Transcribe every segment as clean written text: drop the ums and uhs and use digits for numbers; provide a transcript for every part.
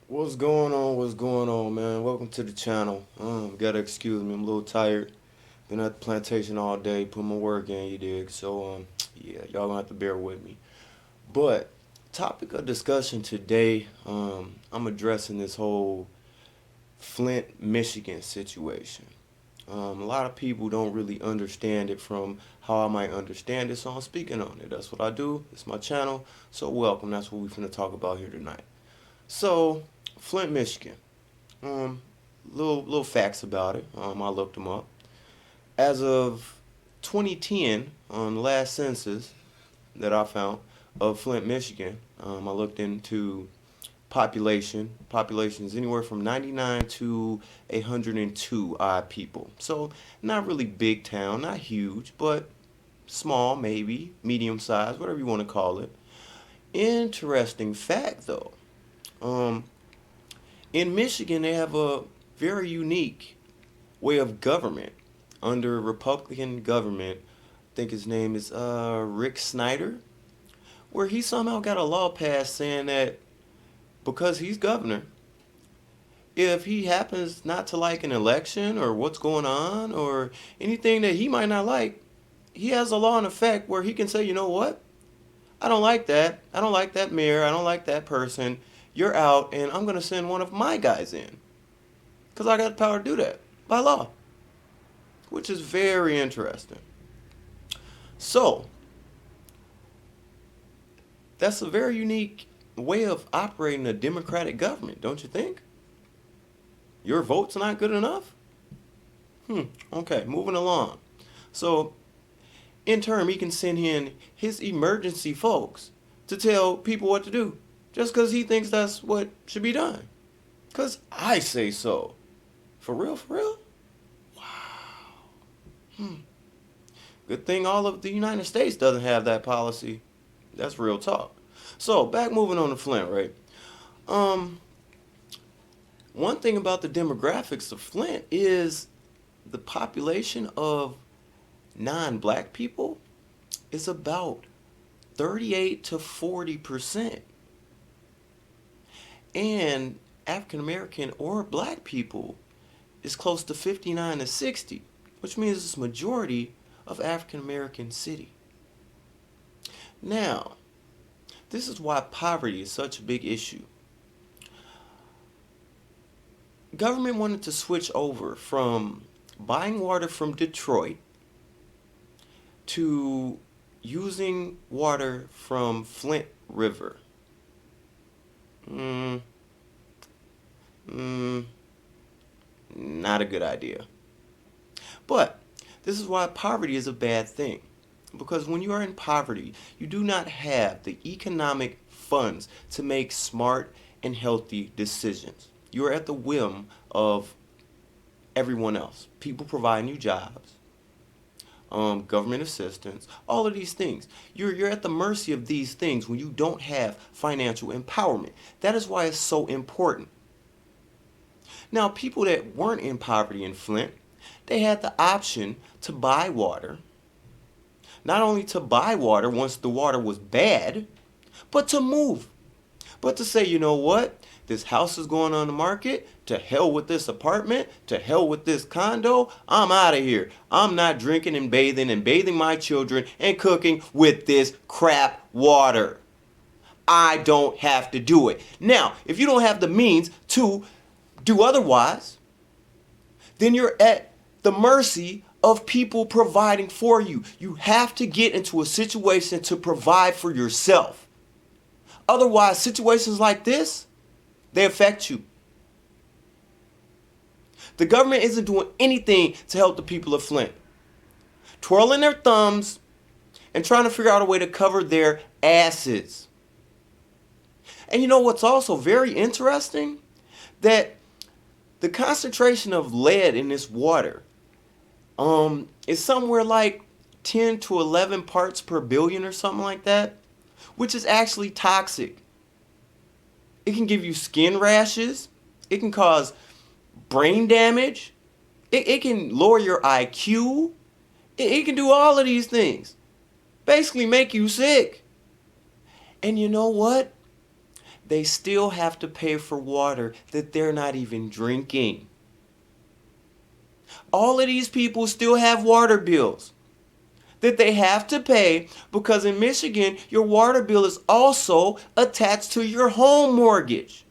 What's going on? What's going on, man? Welcome to the channel. Gotta excuse me, I'm a little tired. Been at the plantation all day, put my work in, you dig? Yeah, y'all gonna have to bear with me. But topic of discussion today, I'm addressing this whole Flint, Michigan situation. A lot of people don't really understand it from how I might understand it, so I'm speaking on it. That's what I do. It's my channel, so welcome. That's what we're finna talk about here tonight. So, Flint, Michigan. Um, little facts about it. I looked them up. As of 2010, on the last census that I found of Flint, Michigan, I looked into population. Population is anywhere from 99 to 102 odd people. So not really big town, not huge, but small, maybe medium size, whatever you want to call it. Interesting fact though. Um, in Michigan, they have a very unique way of government under Republican government. I think his name is Rick Snyder, where he somehow got a law passed saying that because he's governor, if he happens not to like an election or what's going on or anything that he might not like, he has a law in effect where he can say, you know what? I don't like that. I don't like that mayor. I don't like that person. You're out, and I'm going to send one of my guys in. Because I got the power to do that by law, which is very interesting. So, that's a very unique way of operating a democratic government, don't you think? Your vote's not good enough? Okay, moving along. So, in turn, he can send in his emergency folks to tell people what to do just because he thinks that's what should be done. Because I say so. For real, for real? Good thing all of the United States doesn't have that policy. That's real talk. So, back moving on to Flint, right? Um, One thing about the demographics of Flint is the population of non-black people is about 38 to 40%. And African American or black people is close to 59 to 60, which means it's a majority of African American city. Now, this is why poverty is such a big issue. Government wanted to switch over from buying water from Detroit to using water from Flint River. Mm, mm, Not a good idea. But this is why poverty is a bad thing. Because when you are in poverty, you do not have the economic funds to make smart and healthy decisions. You are at the whim of everyone else. People providing you jobs, government assistance, all of these things. You're at the mercy of these things when you don't have financial empowerment. That is why it's so important. Now, people that weren't in poverty in Flint, they had the option to buy water. Not only to buy water once the water was bad, but to move. But to say, you know what? This house is going on the market. To hell with this apartment. To hell with this condo. I'm out of here. I'm not drinking and bathing my children and cooking with this crap water. I don't have to do it. Now, if you don't have the means to do otherwise, then you're at the mercy of people providing for you. You have to get into a situation to provide for yourself. Otherwise, situations like this, they affect you. The government isn't doing anything to help the people of Flint. Twirling their thumbs and trying to figure out a way to cover their asses. And you know what's also very interesting? That the concentration of lead in this water is somewhere like 10 to 11 parts per billion or something like that, which is actually toxic. It can give you skin rashes. It can cause brain damage. It can lower your IQ. It can do all of these things. Basically make you sick. And you know what? they still have to pay for water that they're not even drinking. All of these people still have water bills that they have to pay because in Michigan, your water bill is also attached to your home mortgage.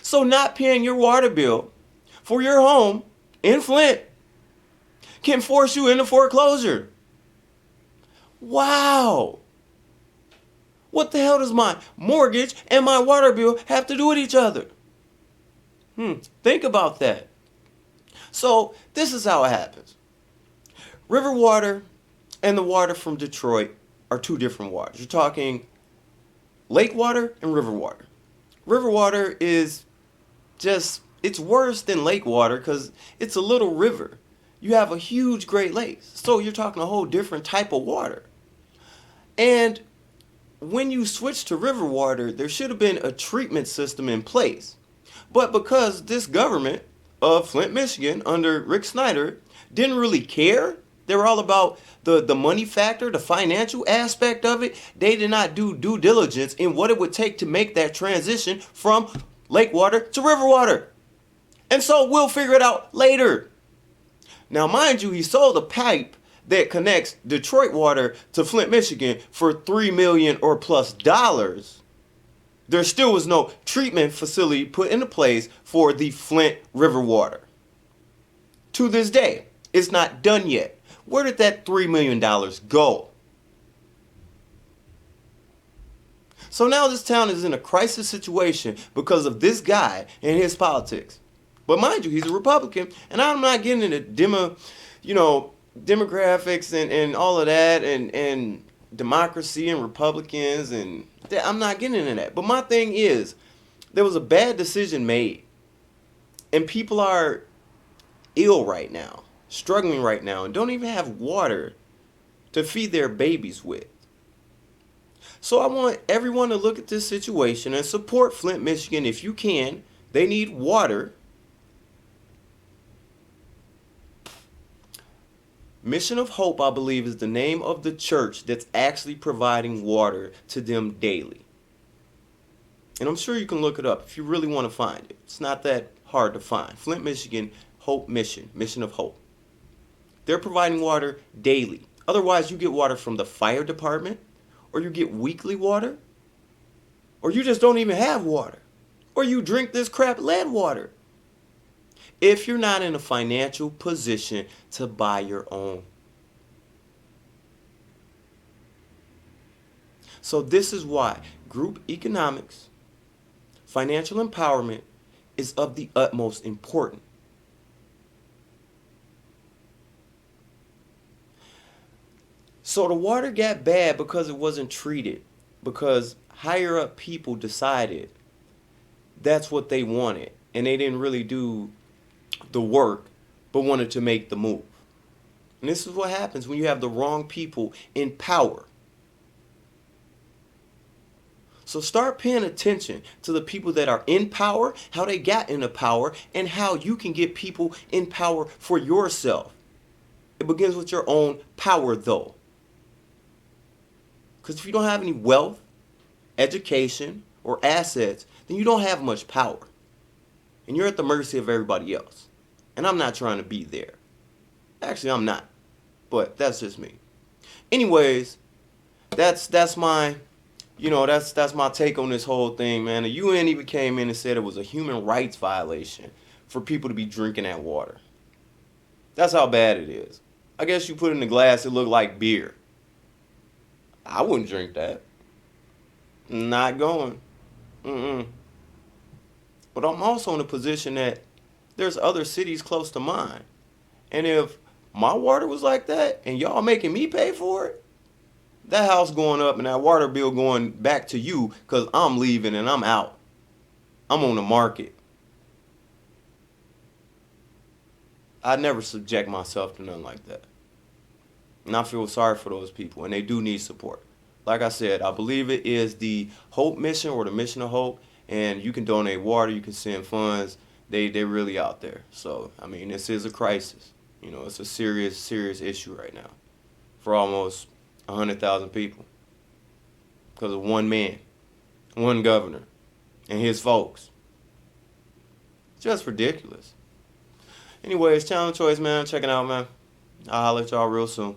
So not paying your water bill for your home in Flint can force you into foreclosure. Wow. What the hell does my mortgage and my water bill have to do with each other? Think about that. So this is how it happens. River water and the water from Detroit are two different waters. You're talking lake water and river water. River water is it's worse than lake water because it's a little river. You have a huge Great Lakes. So you're talking a whole different type of water. And when you switch to river water, there should have been a treatment system in place. But because this government of Flint, Michigan, under Rick Snyder, didn't really care, they were all about the money factor, the financial aspect of it. They did not do due diligence in what it would take to make that transition from lake water to river water. And so we'll figure it out later. Now, mind you, he sold a pipe that connects Detroit water to Flint, Michigan for $3 million or plus dollars. There still was no treatment facility put into place for the Flint River water. To this day, it's not done yet. Where did that $3 million go? So now this town is in a crisis situation because of this guy and his politics. But mind you, he's a Republican, and I'm not getting into demographics and all of that and democracy and Republicans and I'm not getting into that. But my thing is, there was a bad decision made, and people are ill right now, struggling right now, and don't even have water to feed their babies with. So I want everyone to look at this situation and support Flint, Michigan if you can. They need water. Mission of Hope, I believe, is the name of the church that's actually providing water to them daily. And I'm sure you can look it up if you really want to find it. It's not that hard to find. Flint, Michigan, Hope Mission, Mission of Hope. They're providing water daily. Otherwise, you get water from the fire department, or you get weekly water, or you just don't even have water, or you drink this crap lead water. If you're not in a financial position to buy your own. So this is why group economics, financial empowerment is of the utmost importance. So the water got bad because it wasn't treated, because higher up people decided that's what they wanted, and they didn't really do the work, but wanted to make the move. And this is what happens when you have the wrong people in power. So start paying attention to the people that are in power, how they got into power, and how you can get people in power for yourself. It begins with your own power, though. Because if you don't have any wealth, education, or assets, then you don't have much power. And you're at the mercy of everybody else. And I'm not trying to be there. Actually, I'm not. But that's just me. Anyways, that's my that's my take on this whole thing, man. The UN even came in and said it was a human rights violation for people to be drinking that water. That's how bad it is. I guess you put it in a glass, it looked like beer. I wouldn't drink that. Not going. But I'm also in a position that there's other cities close to mine. And if my water was like that and y'all making me pay for it, that house going up and that water bill going back to you because I'm leaving and I'm out. I'm on the market. I never subject myself to nothing like that. And I feel sorry for those people, and they do need support. Like I said, I believe it is the Hope Mission or the Mission of Hope, and you can donate water, you can send funds. They're really out there. So, I mean, this is a crisis. It's a serious, serious issue right now for almost 100,000 people because of one man one governor and his folks. Just ridiculous. Anyways, channel choice, man. Check it out, man. I'll holler at y'all real soon.